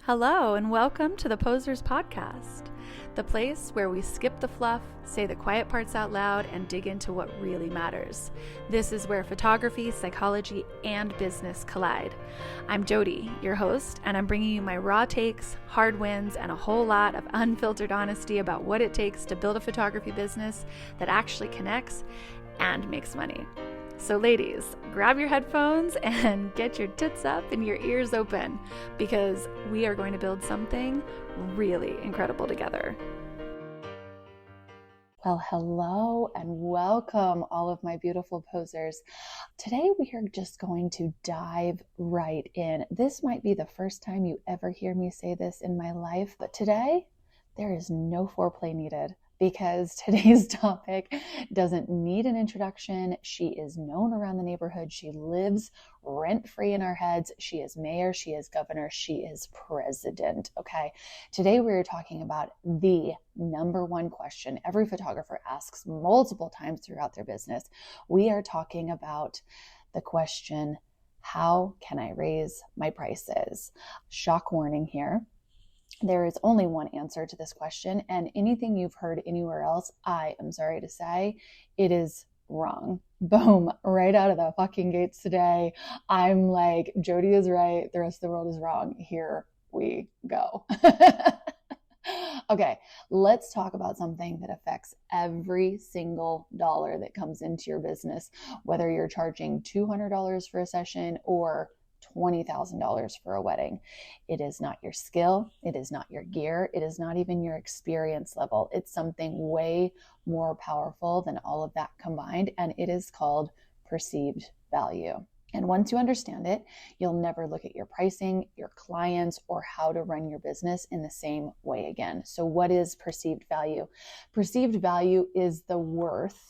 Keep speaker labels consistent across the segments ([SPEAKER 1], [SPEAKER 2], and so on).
[SPEAKER 1] Hello and welcome to the Posers Podcast, the place where we skip the fluff, say the quiet parts out loud, and dig into what really matters. This is where photography, psychology, and business collide. I'm Jody, your host, and I'm bringing you my raw takes, hard wins, and a whole lot of unfiltered honesty about what it takes to build a photography business that actually connects and makes money. So ladies, grab your headphones and get your tits up and your ears open because we are going to build something really incredible together. Well, hello and welcome all of my beautiful posers. Today we are just going to dive right in. This might be the first time you ever hear me say this in my life, but today there is no foreplay needed. Because today's topic doesn't need an introduction. She is known around the neighborhood. She lives rent-free in our heads. She is mayor. She is governor. She is president. Okay. Today we're talking about the number one question every photographer asks multiple times throughout their business. We are talking about the question, how can I raise my prices? Shock warning here. There is only one answer to this question, and anything you've heard anywhere else, I am sorry to say, it is wrong. Boom, right out of the fucking gates today. I'm like, Jody is right, the rest of the world is wrong. Here we go. Okay, let's talk about something that affects every single dollar that comes into your business, whether you're charging $200 for a session or $20,000 for a wedding. It is not your skill. It is not your gear. It is not even your experience level. It's something way more powerful than all of that combined, and it is called perceived value. And once you understand it, you'll never look at your pricing, your clients, or how to run your business in the same way again. So what is perceived value? Perceived value is the worth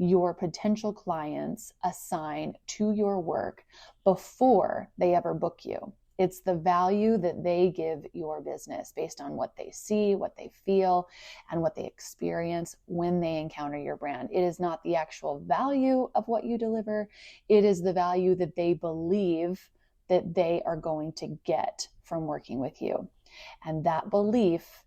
[SPEAKER 1] your potential clients assign to your work before they ever book you. It's the value that they give your business based on what they see, what they feel, and what they experience when they encounter your brand. It is not the actual value of what you deliver. It is the value that they believe that they are going to get from working with you. And that belief,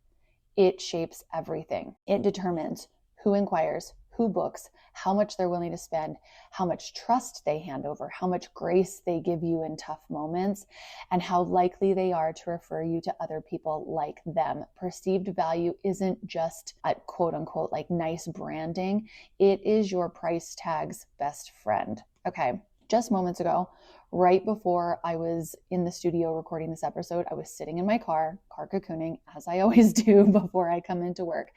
[SPEAKER 1] it shapes everything. It determines who inquires, who books, how much they're willing to spend, how much trust they hand over, how much grace they give you in tough moments, and how likely they are to refer you to other people like them. Perceived value isn't just a quote unquote like nice branding. It is your price tag's best friend. Okay. Just moments ago, right before I was in the studio recording this episode, I was sitting in my car cocooning, as I always do before I come into work,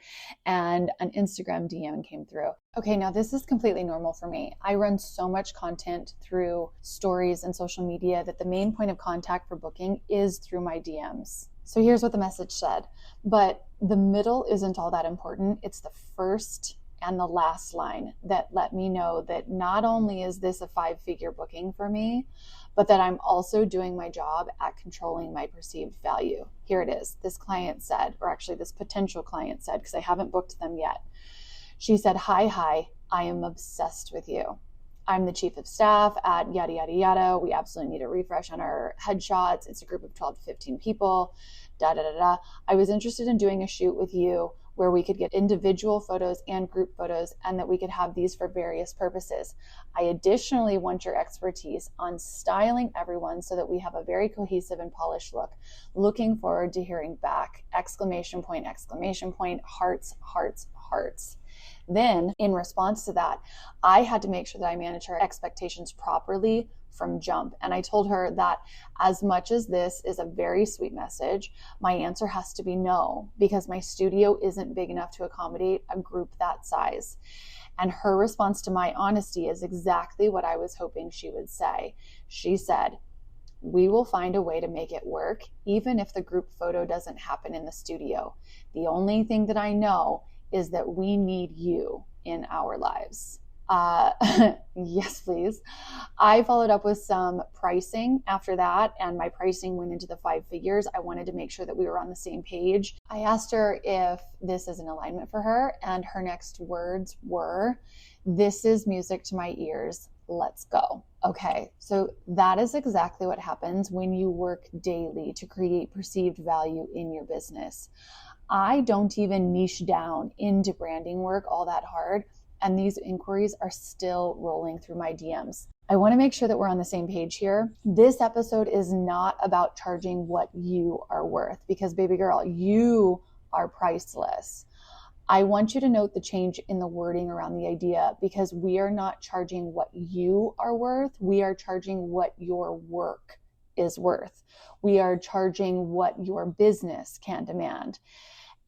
[SPEAKER 1] and an Instagram DM came through. Okay, now this is completely normal for me. I run so much content through stories and social media that the main point of contact for booking is through my DMs. So here's what the message said, but the middle isn't all that important. It's the first and the last line that let me know that not only is this a 5-figure booking for me, but that I'm also doing my job at controlling my perceived value. Here it is. This client said, or actually this potential client said, because I haven't booked them yet. She said, hi, I am obsessed with you. I'm the chief of staff at yada, yada, yada. We absolutely need a refresh on our headshots. It's a group of 12 to 15 people, da, da, da, da. I was interested in doing a shoot with you where we could get individual photos and group photos and that we could have these for various purposes. I additionally want your expertise on styling everyone so that we have a very cohesive and polished look. Looking forward to hearing back. Exclamation point, hearts, hearts, hearts. Then in response to that, I had to make sure that I manage her expectations properly from jump. And I told her that as much as this is a very sweet message, my answer has to be no, because my studio isn't big enough to accommodate a group that size. And her response to my honesty is exactly what I was hoping she would say. She said, we will find a way to make it work, even if the group photo doesn't happen in the studio. The only thing that I know is that we need you in our lives. Yes, please. I followed up with some pricing after that, and my pricing went into the 5 figures. I wanted to make sure that we were on the same page. I asked her if this is an alignment for her, and her next words were, this is music to my ears. let's go. Okay, so that is exactly what happens when you work daily to create perceived value in your business. I don't even niche down into branding work all that hard, and these inquiries are still rolling through my DMs. I want to make sure that we're on the same page here. This episode is not about charging what you are worth, because baby girl, you are priceless. I want you to note the change in the wording around the idea, because we are not charging what you are worth. We are charging what your work is worth. We are charging what your business can demand.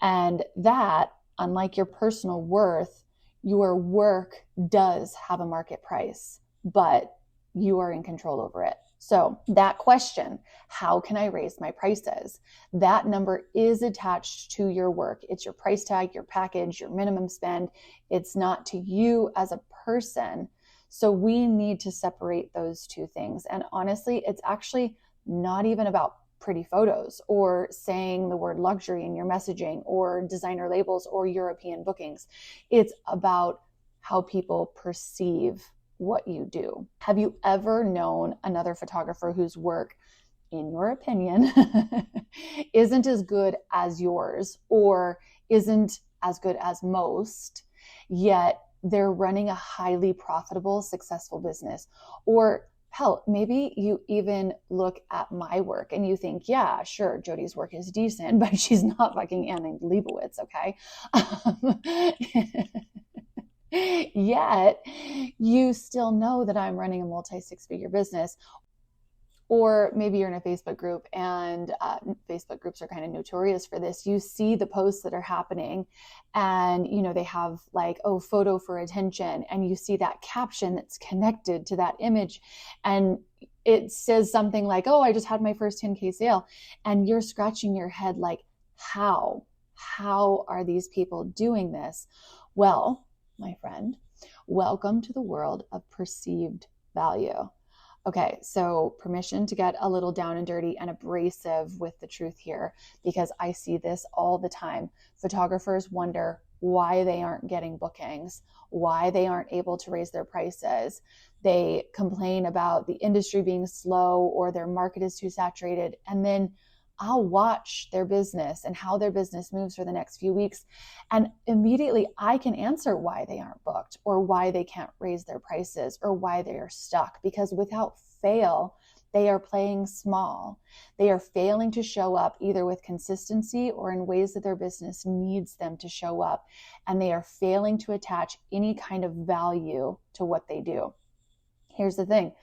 [SPEAKER 1] And that, unlike your personal worth, your work does have a market price, but you are in control over it. So that question, how can I raise my prices? That number is attached to your work. It's your price tag, your package, your minimum spend. It's not to you as a person. So we need to separate those two things. And honestly, it's actually not even about pretty photos or saying the word luxury in your messaging or designer labels or European bookings. It's about how people perceive what you do. Have you ever known another photographer whose work, in your opinion, isn't as good as yours or isn't as good as most, yet they're running a highly profitable, successful business? Or hell, maybe you even look at my work and you think, yeah, sure, Jody's work is decent, but she's not fucking Anna Leibovitz, okay? Yet you still know that I'm running a multi-six-figure business. Or maybe you're in a Facebook group, and Facebook groups are kind of notorious for this. You see the posts that are happening and, they have like, oh, photo for attention. And you see that caption that's connected to that image. And it says something like, oh, I just had my first 10K sale. And you're scratching your head like, how are these people doing this? Well, my friend, welcome to the world of perceived value. Okay, so permission to get a little down and dirty and abrasive with the truth here, because I see this all the time. Photographers wonder why they aren't getting bookings, why they aren't able to raise their prices. They complain about the industry being slow or their market is too saturated. And then I'll watch their business and how their business moves for the next few weeks. And immediately I can answer why they aren't booked or why they can't raise their prices or why they are stuck, because without fail, they are playing small. They are failing to show up either with consistency or in ways that their business needs them to show up. And they are failing to attach any kind of value to what they do. Here's the thing.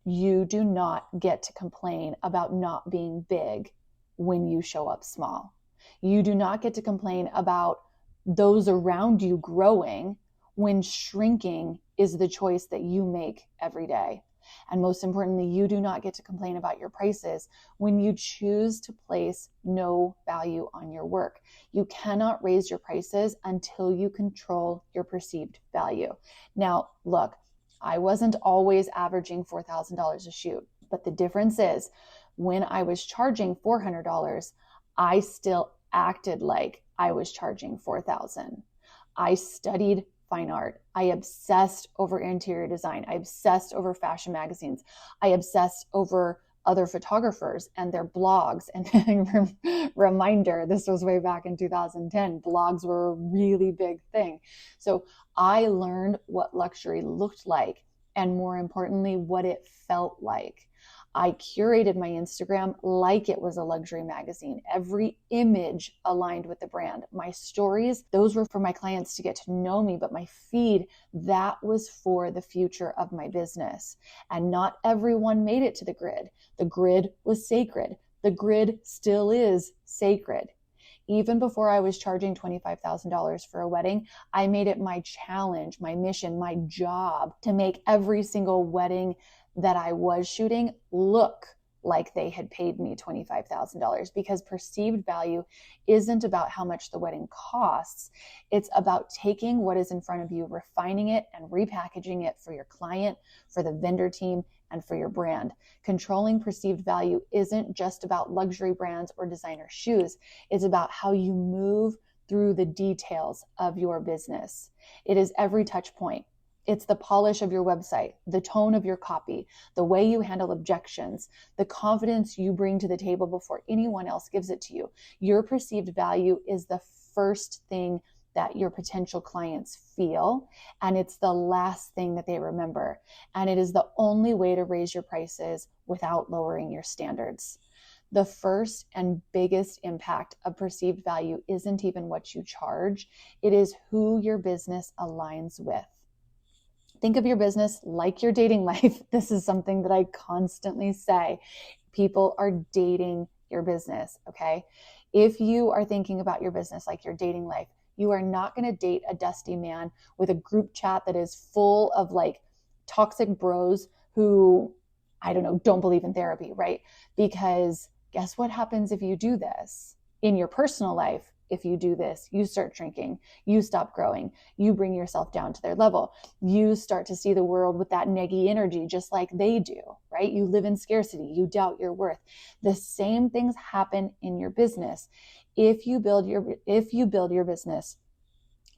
[SPEAKER 1] You do not get to complain about not being big when you show up small. You do not get to complain about those around you growing when shrinking is the choice that you make every day. And most importantly, you do not get to complain about your prices when you choose to place no value on your work. You cannot raise your prices until you control your perceived value. Now, look, I wasn't always averaging $4,000 a shoot, but the difference is when I was charging $400, I still acted like I was charging $4,000. I studied fine art. I obsessed over interior design. I obsessed over fashion magazines. I obsessed over other photographers and their blogs. And reminder, this was way back in 2010. Blogs were a really big thing. So I learned what luxury looked like, and more importantly, what it felt like. I curated my Instagram like it was a luxury magazine. Every image aligned with the brand. My stories, those were for my clients to get to know me, but my feed, that was for the future of my business. And not everyone made it to the grid. The grid was sacred. The grid still is sacred. Even before I was charging $25,000 for a wedding, I made it my challenge, my mission, my job to make every single wedding that I was shooting look like they had paid me $25,000, because perceived value isn't about how much the wedding costs. It's about taking what is in front of you, refining it and repackaging it for your client, for the vendor team, and for your brand. Controlling perceived value isn't just about luxury brands or designer shoes. It's about how you move through the details of your business. It is every touch point. It's the polish of your website, the tone of your copy, the way you handle objections, the confidence you bring to the table before anyone else gives it to you. Your perceived value is the first thing that your potential clients feel, and it's the last thing that they remember. And it is the only way to raise your prices without lowering your standards. The first and biggest impact of perceived value isn't even what you charge. It is who your business aligns with. Think of your business like your dating life. This is something that I constantly say. People are dating your business, okay? If you are thinking about your business like your dating life, you are not going to date a dusty man with a group chat that is full of like toxic bros who, I don't know, don't believe in therapy, right? Because guess what happens if you do this in your personal life? If you do this, you start shrinking, you stop growing, you bring yourself down to their level, you start to see the world with that neggy energy just like they do, right? You live in scarcity, you doubt your worth. The same things happen in your business. If you build your business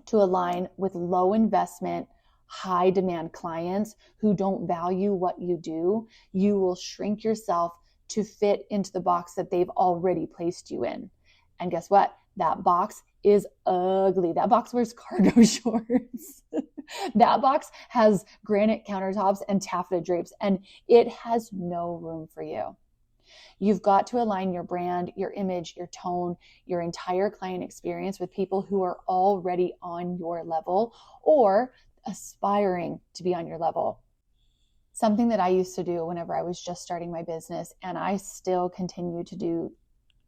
[SPEAKER 1] to align with low investment, high demand clients who don't value what you do, you will shrink yourself to fit into the box that they've already placed you in. And guess what? That box is ugly. That box wears cargo shorts. That box has granite countertops and taffeta drapes, and it has no room for you. You've got to align your brand, your image, your tone, your entire client experience with people who are already on your level or aspiring to be on your level. Something that I used to do whenever I was just starting my business, and I still continue to do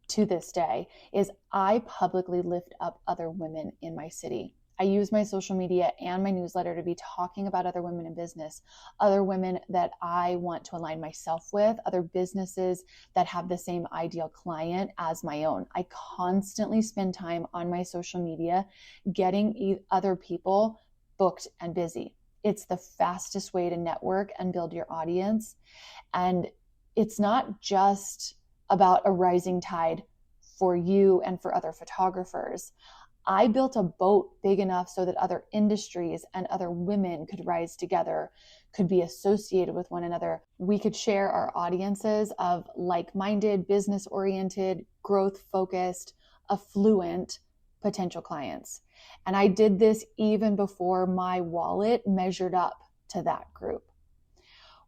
[SPEAKER 1] to this day, is I publicly lift up other women in my city. I use my social media and my newsletter to be talking about other women in business, other women that I want to align myself with, other businesses that have the same ideal client as my own. I constantly spend time on my social media getting other people booked and busy. It's the fastest way to network and build your audience. And it's not just about a rising tide for you and for other photographers. I built a boat big enough so that other industries and other women could rise together, could be associated with one another. We could share our audiences of like-minded, business-oriented, growth-focused, affluent potential clients. And I did this even before my wallet measured up to that group.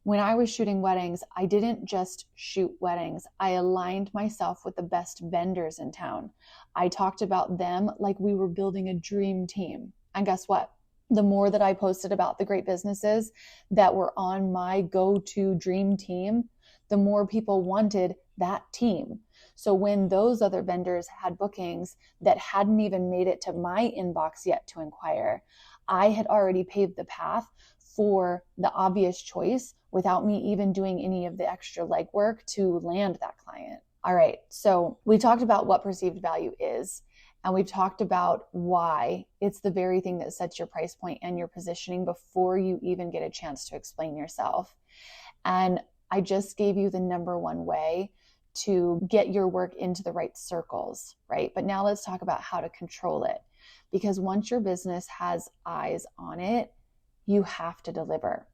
[SPEAKER 1] When I was shooting weddings, I didn't just shoot weddings. I aligned myself with the best vendors in town. I talked about them like we were building a dream team. And guess what? The more that I posted about the great businesses that were on my go-to dream team, the more people wanted that team. So when those other vendors had bookings that hadn't even made it to my inbox yet to inquire, I had already paved the path for the obvious choice without me even doing any of the extra legwork to land that client. All right, so we talked about what perceived value is, and we've talked about why it's the very thing that sets your price point and your positioning before you even get a chance to explain yourself. And I just gave you the number one way to get your work into the right circles, right? But now let's talk about how to control it. Because once your business has eyes on it, you have to deliver.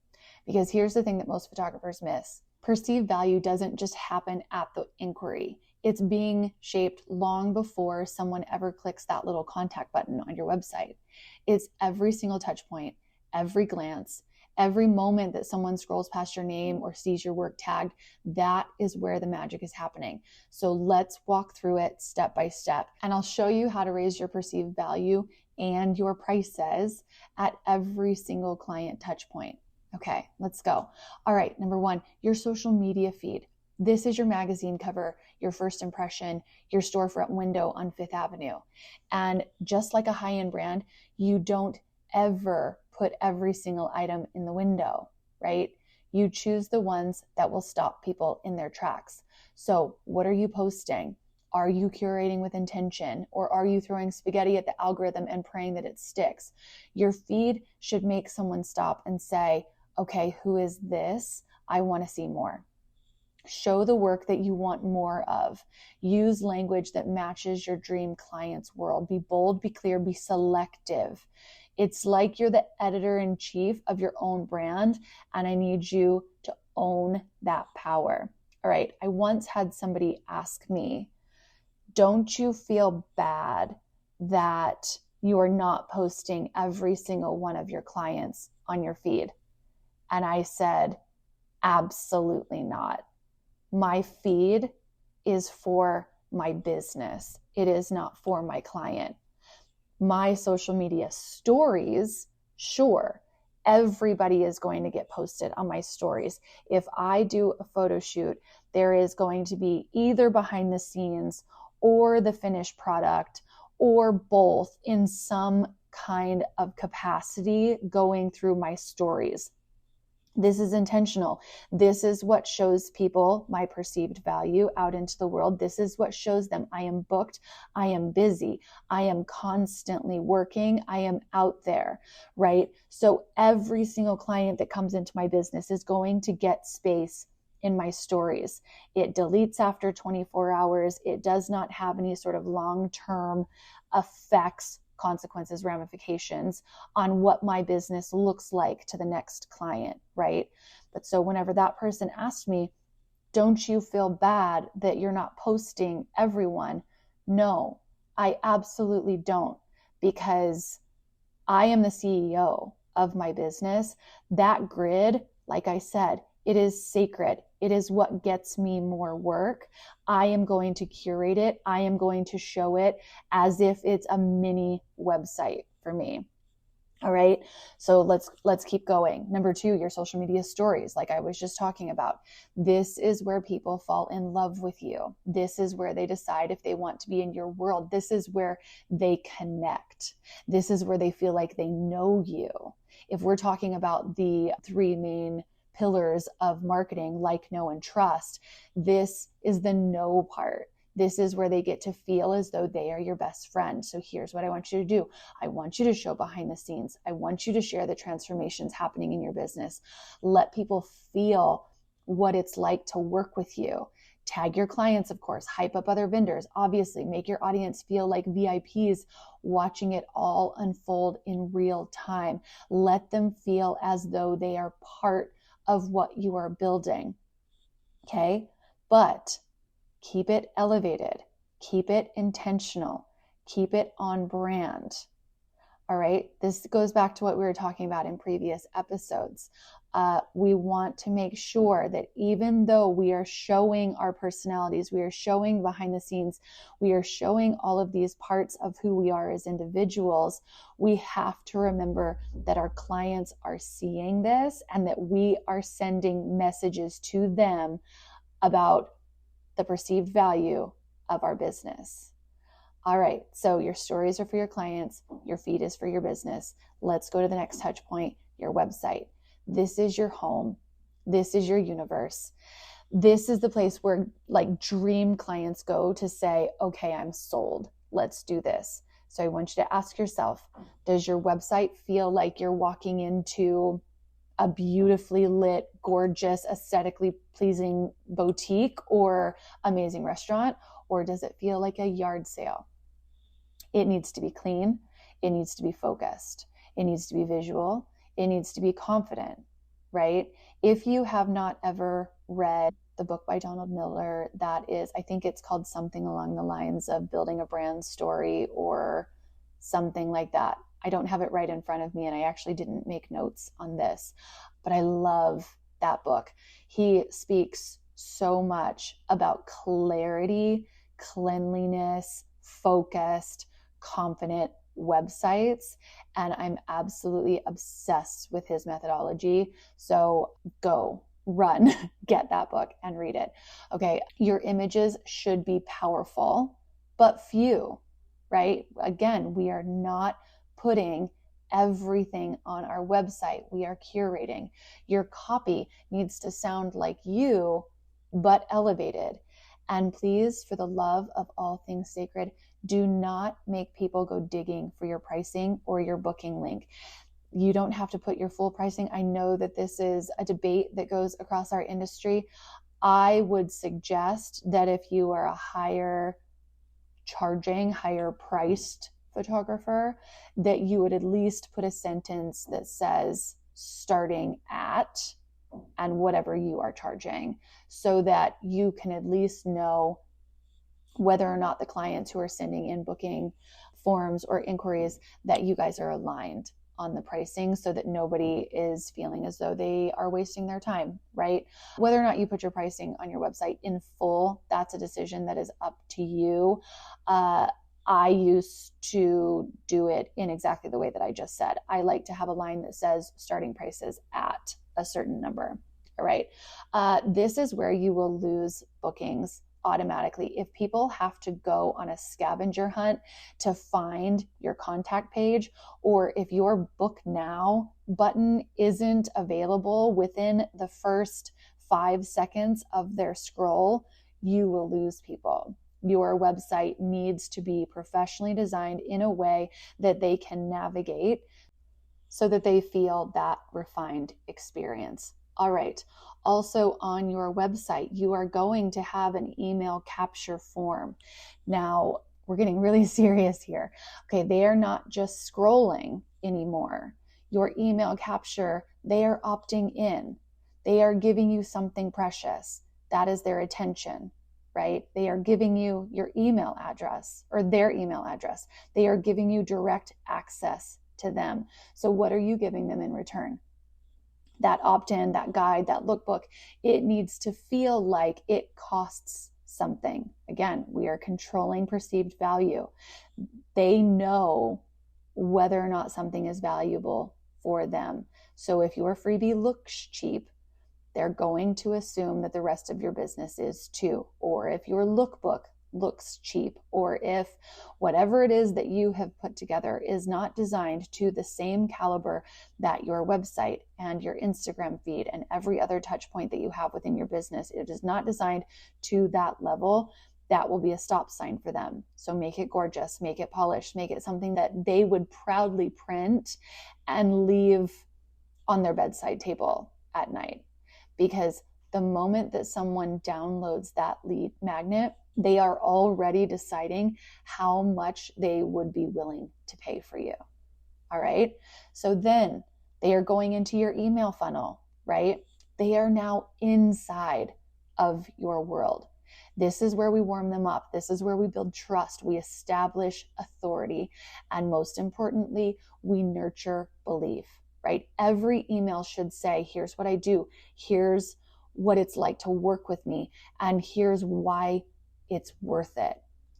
[SPEAKER 1] Because here's the thing that most photographers miss. Perceived value doesn't just happen at the inquiry. It's being shaped long before someone ever clicks that little contact button on your website. It's every single touch point, every glance, every moment that someone scrolls past your name or sees your work tagged. That is where the magic is happening. So let's walk through it step by step. And I'll show you how to raise your perceived value and your prices at every single client touch point. Okay, let's go. All right, number one, your social media feed. This is your magazine cover, your first impression, your storefront window on Fifth Avenue. And just like a high-end brand, you don't ever put every single item in the window, right? You choose the ones that will stop people in their tracks. So what are you posting? Are you curating with intention, or are you throwing spaghetti at the algorithm and praying that it sticks? Your feed should make someone stop and say, okay, who is this? I want to see more. Show the work that you want more of. Use language that matches your dream client's world. Be bold, be clear, be selective. It's like you're the editor-in-chief of your own brand, and I need you to own that power. All right, I once had somebody ask me, don't you feel bad that you are not posting every single one of your clients on your feed? And I said, absolutely not. My feed is for my business. It is not for my client. My social media stories, sure, everybody is going to get posted on my stories. If I do a photo shoot, there is going to be either behind the scenes or the finished product or both in some kind of capacity going through my stories. This is intentional. This is what shows people my perceived value out into the world. This is what shows them I am booked, I am busy, I am constantly working, I am out there, right? So every single client that comes into my business is going to get space in my stories. It deletes after 24 hours. It does not have any sort of long-term effects, consequences, ramifications on what my business looks like to the next client, right? But so whenever that person asked me, don't you feel bad that you're not posting everyone? No, I absolutely don't, because I am the CEO of my business. That grid, like I said, it is sacred. It is what gets me more work. I am going to curate it. I am going to show it as if it's a mini website for me. All right. So let's keep going. Number 2, your social media stories, like I was just talking about. This is where people fall in love with you. This is where they decide if they want to be in your world. This is where they connect. This is where they feel like they know you. If we're talking about the 3 main pillars of marketing, like, know, and trust, this is the know part. This is where they get to feel as though they are your best friend. So here's what I want you to do. I want you to show behind the scenes. I want you to share the transformations happening in your business. Let people feel what it's like to work with you. Tag your clients, of course, hype up other vendors, obviously make your audience feel like VIPs watching it all unfold in real time. Let them feel as though they are part of what you are building. Okay? But keep it elevated, keep it intentional, keep it on brand. All right. This goes back to what we were talking about in previous episodes. We want to make sure that even though we are showing our personalities, we are showing behind the scenes, we are showing all of these parts of who we are as individuals, we have to remember that our clients are seeing this and that we are sending messages to them about the perceived value of our business. All right, so your stories are for your clients, your feed is for your business. Let's go to the next touch point, your website. This is your home. This is your universe. This is the place where like dream clients go to say, okay, I'm sold. Let's do this. So I want you to ask yourself, does your website feel like you're walking into a beautifully lit, gorgeous, aesthetically pleasing boutique or amazing restaurant? Or does it feel like a yard sale? It needs to be clean. It needs to be focused. It needs to be visual. It needs to be confident, right? If you have not ever read the book by Donald Miller, that is, I think it's called something along the lines of Building a Brand Story or something like that. I don't have it right in front of me, and I actually didn't make notes on this, but I love that book. He speaks so much about clarity, cleanliness, focused, confident websites, and I'm absolutely obsessed with his methodology. So go, run, get that book and read it. Okay, your images should be powerful, but few, right? Again, we are not putting everything on our website. We are curating. Your copy needs to sound like you, but elevated. And please, for the love of all things sacred, do not make people go digging for your pricing or your booking link. You don't have to put your full pricing. I know that this is a debate that goes across our industry. I would suggest that if you are a higher charging, higher priced photographer, that you would at least put a sentence that says starting at and whatever you are charging, so that you can at least know whether or not the clients who are sending in booking forms or inquiries, that you guys are aligned on the pricing, so that nobody is feeling as though they are wasting their time, right? Whether or not you put your pricing on your website in full, that's a decision that is up to you. I used to do it in exactly the way that I just said. I like to have a line that says starting prices at a certain number. All right. This is where you will lose bookings automatically. If people have to go on a scavenger hunt to find your contact page, or if your book now button isn't available within the first 5 seconds of their scroll, you will lose people. Your website needs to be professionally designed in a way that they can navigate, so that they feel that refined experience. All right. Also on your website, you are going to have an email capture form. Now, we're getting really serious here. Okay, they are not just scrolling anymore. Your email capture, they are opting in. They are giving you something precious. That is their attention, right? They are giving you your email address, or their email address. They are giving you direct access to them. So what are you giving them in return? That opt-in, that guide, that lookbook, it needs to feel like it costs something. Again, we are controlling perceived value. They know whether or not something is valuable for them. So if your freebie looks cheap, they're going to assume that the rest of your business is too. Or if your lookbook looks cheap, or if whatever it is that you have put together is not designed to the same caliber that your website and your Instagram feed and every other touch point that you have within your business, it is not designed to that level, that will be a stop sign for them. So make it gorgeous, make it polished, make it something that they would proudly print and leave on their bedside table at night. Because the moment that someone downloads that lead magnet, they are already deciding how much they would be willing to pay for you. All right. So then they are going into your email funnel, right? They are now inside of your world. This is where we warm them up. This is where we build trust. We establish authority. And most importantly, we nurture belief, right? Every email should say, here's what I do. Here's what it's like to work with me. And here's why it's worth it.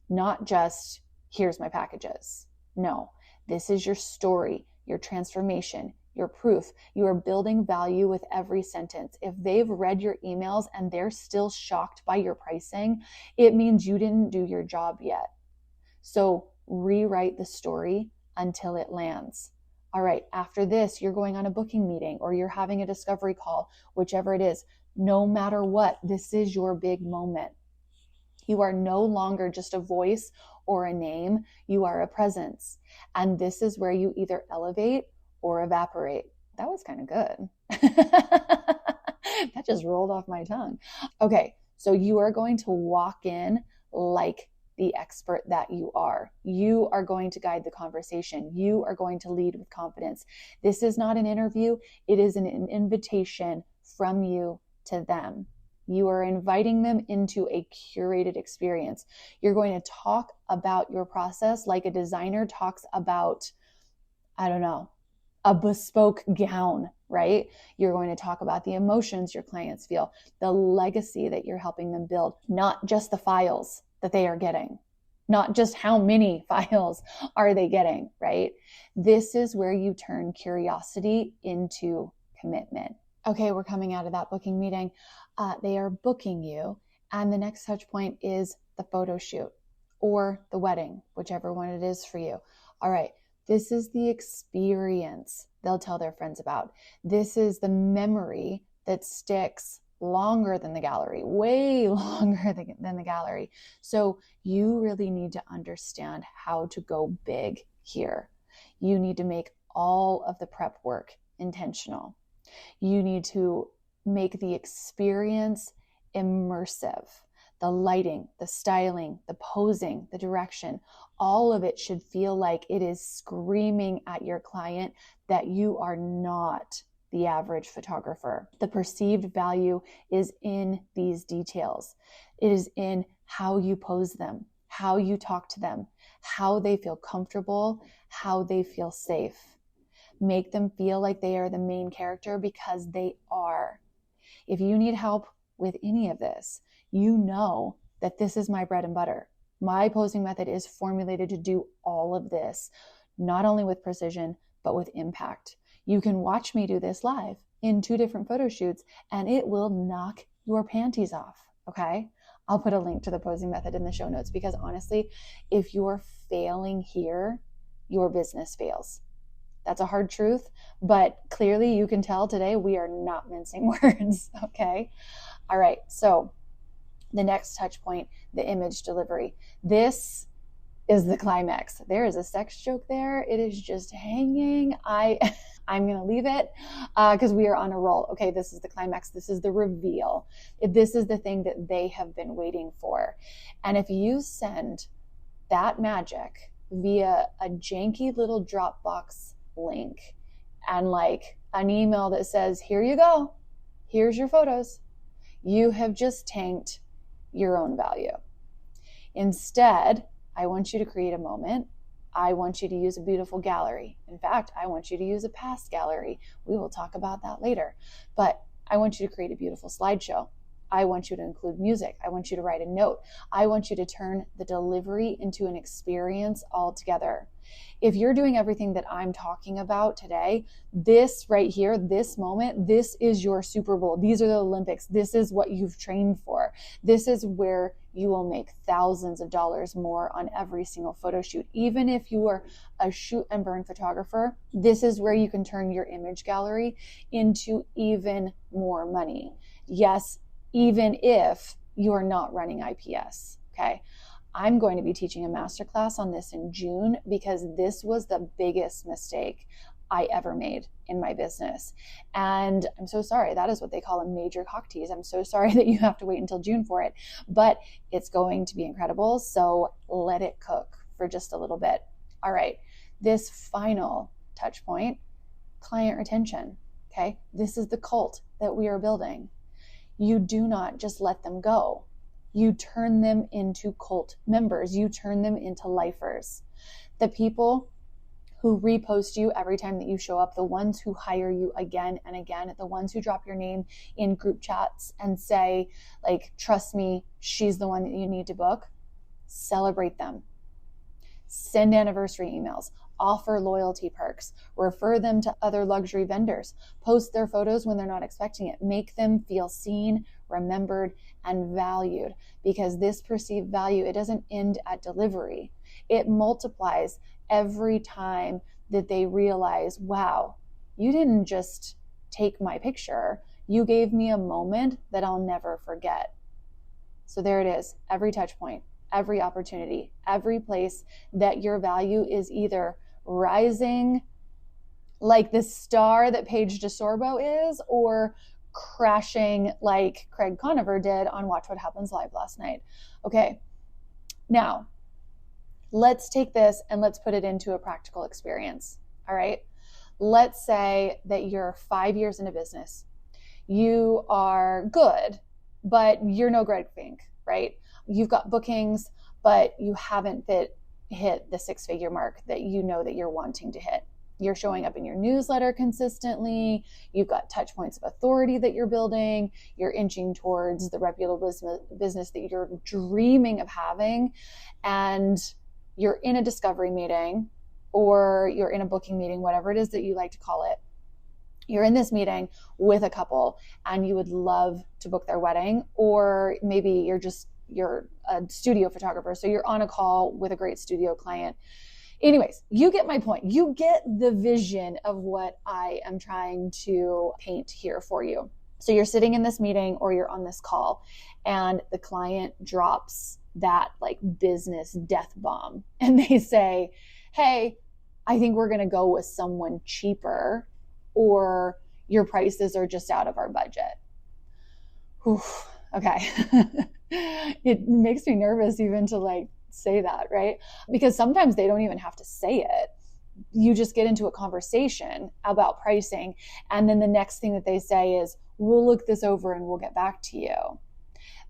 [SPEAKER 1] Not just, here's my packages. No, this is your story, your transformation, your proof. You are building value with every sentence. If they've read your emails and they're still shocked by your pricing, it means you didn't do your job yet. So rewrite the story until it lands. All right, after this, you're going on a booking meeting or you're having a discovery call, whichever it is. No matter what, this is your big moment. You are no longer just a voice or a name. You are a presence. And this is where you either elevate or evaporate. That was kind of good. That just rolled off my tongue. Okay, so you are going to walk in like the expert that you are. You are going to guide the conversation. You are going to lead with confidence. This is not an interview. It is an invitation from you to them. You are inviting them into a curated experience. You're going to talk about your process like a designer talks about, I don't know, a bespoke gown, right? You're going to talk about the emotions your clients feel, the legacy that you're helping them build, not just the files that they are getting, not just how many files are they getting, right? This is where you turn curiosity into commitment. Okay, we're coming out of that booking meeting. They are booking you, and the next touch point is the photo shoot or the wedding, whichever one it is for you. All right, this is the experience they'll tell their friends about. This is the memory that sticks longer than the gallery, way longer than the gallery. So you really need to understand how to go big here. You need to make all of the prep work intentional. You need to make the experience immersive. The lighting, the styling, the posing, the direction, all of it should feel like it is screaming at your client that you are not the average photographer. The perceived value is in these details. It is in how you pose them, how you talk to them, how they feel comfortable, how they feel safe. Make them feel like they are the main character, because they are. If you need help with any of this, you know that this is my bread and butter. My posing method is formulated to do all of this, not only with precision, but with impact. You can watch me do this live in 2 different photo shoots, and it will knock your panties off, okay? I'll put a link to the posing method in the show notes, because honestly, if you're failing here, your business fails. That's a hard truth, but clearly you can tell today we are not mincing words, okay? All right, so the next touch point, the image delivery. This is the climax. There is a sex joke there. It is just hanging. I'm going to leave it because we are on a roll. Okay, this is the climax. This is the reveal. This is the thing that they have been waiting for. And if you send that magic via a janky little Dropbox link and like an email that says, here you go, here's your photos, you have just tanked your own value. Instead, I want you to create a moment. I want you to use a beautiful gallery. In fact, I want you to use a past gallery. We will talk about that later. But I want you to create a beautiful slideshow. I want you to include music. I want you to write a note. I want you to turn the delivery into an experience altogether. If you're doing everything that I'm talking about today, this right here, this moment, this is your Super Bowl. These are the Olympics. This is what you've trained for. This is where you will make thousands of dollars more on every single photo shoot. Even if you are a shoot and burn photographer, this is where you can turn your image gallery into even more money. Yes, even if you are not running IPS, okay? I'm going to be teaching a masterclass on this in June, because this was the biggest mistake I ever made in my business. And I'm so sorry. That is what they call a major cock tease. I'm so sorry that you have to wait until June for it, but it's going to be incredible. So let it cook for just a little bit. All right. This final touch point, client retention. Okay. This is the cult that we are building. You do not just let them go. You turn them into cult members. You turn them into lifers. The people who repost you every time that you show up, the ones who hire you again and again, the ones who drop your name in group chats and say, like, trust me, she's the one that you need to book, celebrate them. Send anniversary emails, offer loyalty perks, refer them to other luxury vendors, post their photos when they're not expecting it, make them feel seen, remembered, and valued, because this perceived value, it doesn't end at delivery. It multiplies every time that they realize, wow, you didn't just take my picture, you gave me a moment that I'll never forget. So there it is, every touch point, every opportunity, every place that your value is either rising like the star that Paige DeSorbo is, or crashing like Craig Conover did on Watch What Happens Live last night. Okay, now let's take this and let's put it into a practical experience. All right, let's say that you're 5 years into business. You are good, but you're no Greg Fink, right? You've got bookings, but you haven't hit the 6-figure mark that you know that you're wanting to hit. You're showing up in your newsletter consistently. You've got touch points of authority that you're building. You're inching towards the reputable business that you're dreaming of having. And you're in a discovery meeting, or you're in a booking meeting, whatever it is that you like to call it. You're in this meeting with a couple and you would love to book their wedding, or maybe you're a studio photographer, so you're on a call with a great studio client. Anyways, you get my point. You get the vision of what I am trying to paint here for you. So you're sitting in this meeting or you're on this call, and the client drops that like business death bomb, and they say, hey, I think we're going to go with someone cheaper, or your prices are just out of our budget. Whew, okay. It makes me nervous even to like say that, right? Because sometimes they don't even have to say it. You just get into a conversation about pricing, and then the next thing that they say is, we'll look this over and we'll get back to you.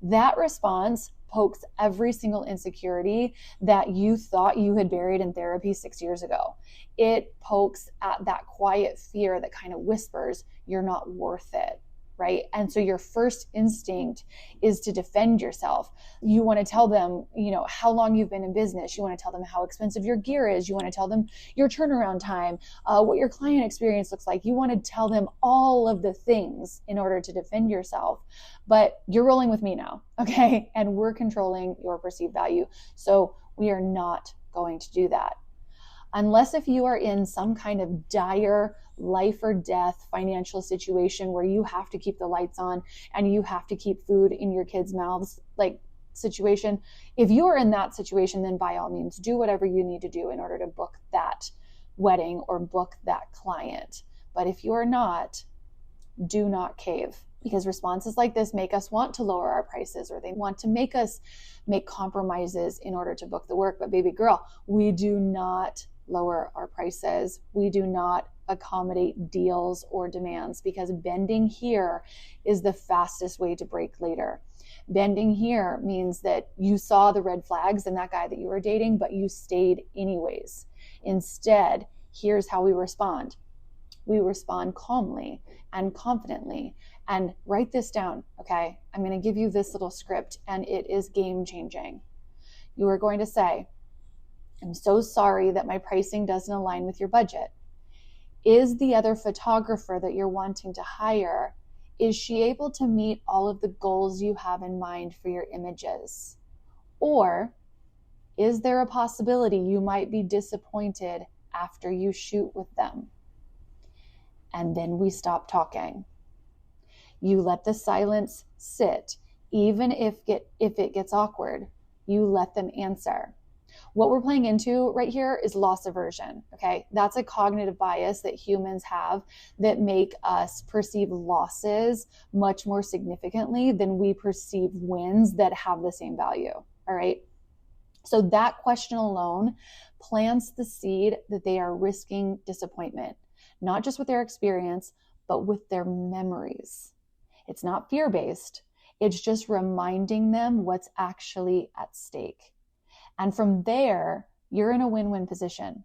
[SPEAKER 1] That response pokes every single insecurity that you thought you had buried in therapy 6 years ago. It pokes at that quiet fear that kind of whispers, you're not worth it, right? And so your first instinct is to defend yourself. You want to tell them, how long you've been in business. You want to tell them how expensive your gear is. You want to tell them your turnaround time, what your client experience looks like. You want to tell them all of the things in order to defend yourself. But you're rolling with me now, okay? And we're controlling your perceived value. So we are not going to do that. Unless if you are in some kind of dire life or death financial situation where you have to keep the lights on and you have to keep food in your kids' mouths, like situation. If you are in that situation, then by all means, do whatever you need to do in order to book that wedding or book that client. But if you are not, do not cave, because responses like this make us want to lower our prices, or they want to make us make compromises in order to book the work. But baby girl, we do not lower our prices. We do not accommodate deals or demands, because bending here is the fastest way to break later. Bending here means that you saw the red flags in that guy that you were dating, but you stayed anyways. Instead, here's how we respond. We respond calmly and confidently. And write this down, okay? I'm going to give you this little script, and it is game changing. You are going to say, I'm so sorry that my pricing doesn't align with your budget. Is the other photographer that you're wanting to hire, is she able to meet all of the goals you have in mind for your images? Or is there a possibility you might be disappointed after you shoot with them? And then we stop talking. You let the silence sit, even if it gets awkward. You let them answer. What we're playing into right here is loss aversion, okay? That's a cognitive bias that humans have that make us perceive losses much more significantly than we perceive wins that have the same value, all right? So that question alone plants the seed that they are risking disappointment, not just with their experience, but with their memories. It's not fear-based. It's just reminding them what's actually at stake. And from there, you're in a win-win position.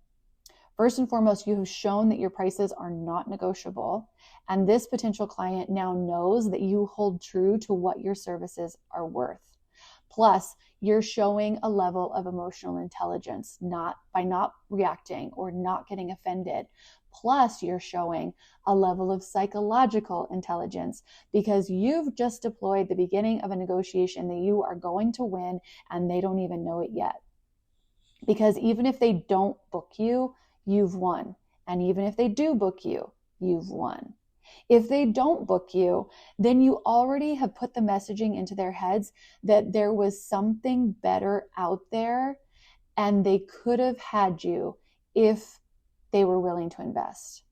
[SPEAKER 1] First and foremost, you have shown that your prices are not negotiable. And this potential client now knows that you hold true to what your services are worth. Plus, you're showing a level of emotional intelligence, by not reacting or not getting offended. Plus, you're showing a level of psychological intelligence, because you've just deployed the beginning of a negotiation that you are going to win, and they don't even know it yet. Because even if they don't book you, you've won. And even if they do book you, you've won. If they don't book you, then you already have put the messaging into their heads that there was something better out there, and they could have had you if they were willing to invest.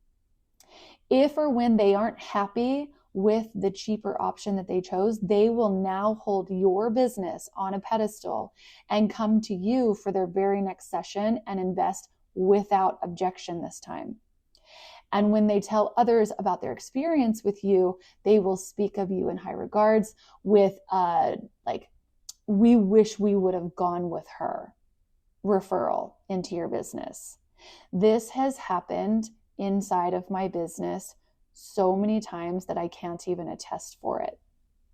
[SPEAKER 1] If or when they aren't happy with the cheaper option that they chose, they will now hold your business on a pedestal and come to you for their very next session and invest without objection this time. And when they tell others about their experience with you, they will speak of you in high regards with we wish we would have gone with her referral into your business. This has happened inside of my business so many times that I can't even attest for it.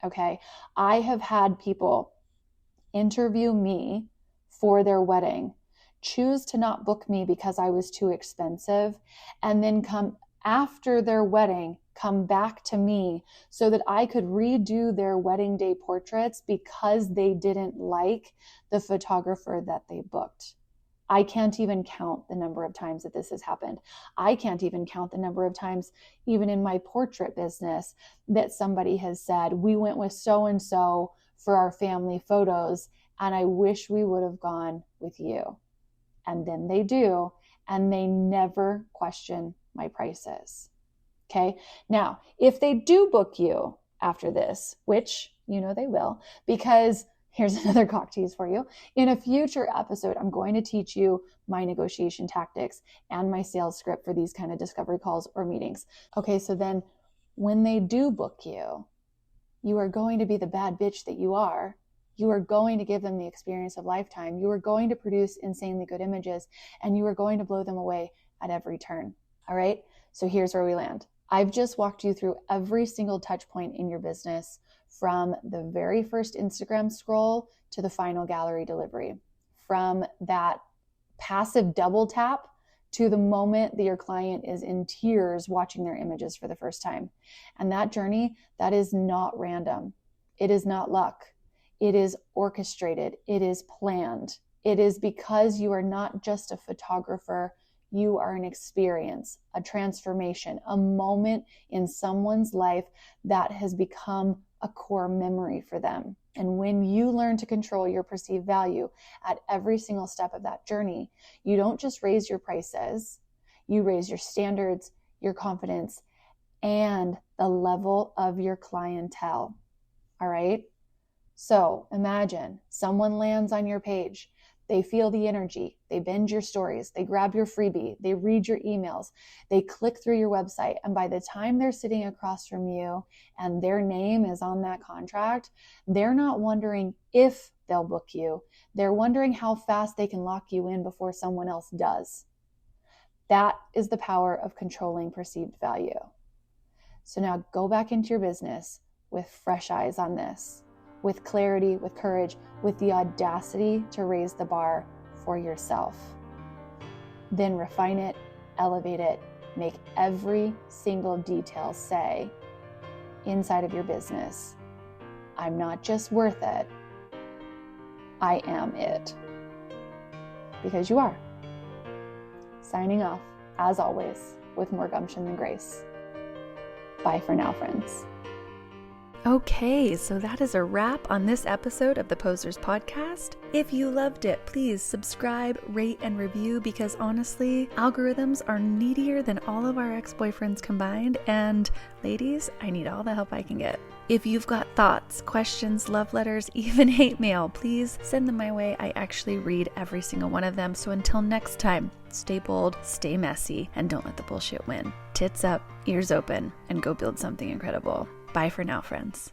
[SPEAKER 1] Okay. I have had people interview me for their wedding, choose to not book me because I was too expensive, and then come after their wedding, come back to me so that I could redo their wedding day portraits because they didn't like the photographer that they booked. I can't even count the number of times that this has happened. I can't even count the number of times, even in my portrait business, that somebody has said, we went with so-and-so for our family photos, and I wish we would have gone with you. And then they do, and they never question my prices. Okay. Now, if they do book you after this, which they will, because here's another cock tease for you. In a future episode, I'm going to teach you my negotiation tactics and my sales script for these kind of discovery calls or meetings. Okay, so then when they do book you, you are going to be the bad bitch that you are. You are going to give them the experience of lifetime. You are going to produce insanely good images, and you are going to blow them away at every turn. All right, so here's where we land. I've just walked you through every single touch point in your business, from the very first Instagram scroll to the final gallery delivery, from that passive double tap to the moment that your client is in tears watching their images for the first time. And that journey, that is not random. It is not luck. It is orchestrated. It is planned. It is because you are not just a photographer. You are an experience, a transformation, a moment in someone's life that has become a core memory for them. And when you learn to control your perceived value at every single step of that journey, you don't just raise your prices, you raise your standards, your confidence, and the level of your clientele. All right? So imagine someone lands on your page. They feel the energy, they binge your stories, they grab your freebie, they read your emails, they click through your website. And by the time they're sitting across from you and their name is on that contract, they're not wondering if they'll book you. They're wondering how fast they can lock you in before someone else does. That is the power of controlling perceived value. So now go back into your business with fresh eyes on this, with clarity, with courage, with the audacity to raise the bar for yourself. Then refine it, elevate it, make every single detail say inside of your business, I'm not just worth it, I am it. Because you are. Signing off, as always, with more gumption than grace. Bye for now, friends.
[SPEAKER 2] Okay, so that is a wrap on this episode of the Posers Podcast. If you loved it, please subscribe, rate, and review, because honestly, algorithms are needier than all of our ex-boyfriends combined, and ladies, I need all the help I can get. If you've got thoughts, questions, love letters, even hate mail, please send them my way. I actually read every single one of them. So until next time, stay bold, stay messy, and don't let the bullshit win. Tits up, ears open, and go build something incredible. Bye for now, friends.